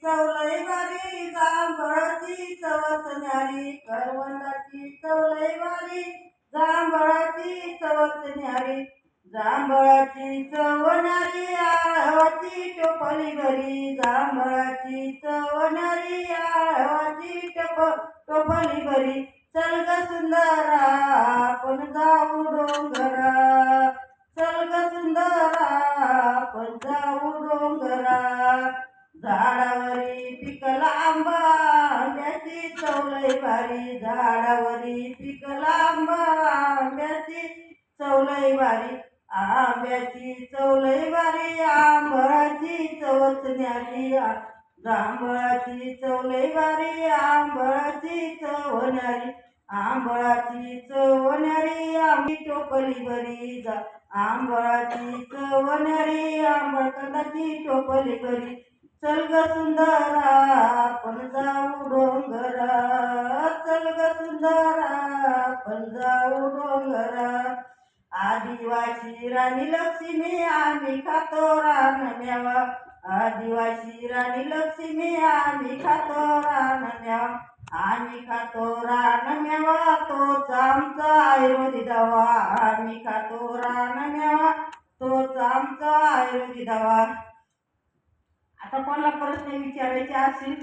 चवलई वारी जांभळाची चवच न्यारी करवंदाची चवलई वारी जांभळाची चवच न्यारी जांभळाची चव न्यारी आळवाची टोपली भरी जांभळाची चव न्यारी आळवाची टोपली भरी चल ग सुंदरा आपण जाऊ डोंगरा चल ग सुंदरा आपण जाऊ डोंगरा झाडावरी पिकला आंबा आंब्याची चवलई भारी झाडावरी पिकला आंबा आंब्याची चवलई भारी आंब्याची चवलई भारी आंबळाची चवच न्यारी जांभळाची चवलई भारी आंबळाची चव न्यारी आंबळाची चव न्यारी आंबी टोपली भरी आंबळाची चव न्यारी आंबळकंदाची टोपली भरी चल ग सुंदरा आपण जाऊ डोंगरा चल ग सुंदरा आपण जाऊ डोंगरा आदिवासी राणी लक्ष्मी आम्ही खातो रान मेवा आदिवासी राणी लक्ष्मी आम्ही खातो रान मेवा आम्ही खातो रान मेवा तोच आमचा आयुर्वेदी दवा आम्ही खातो रान मेवा तोच आमचा आयुर्वेदी दवा. आता कोणाला प्रश्न विचारायचे असतील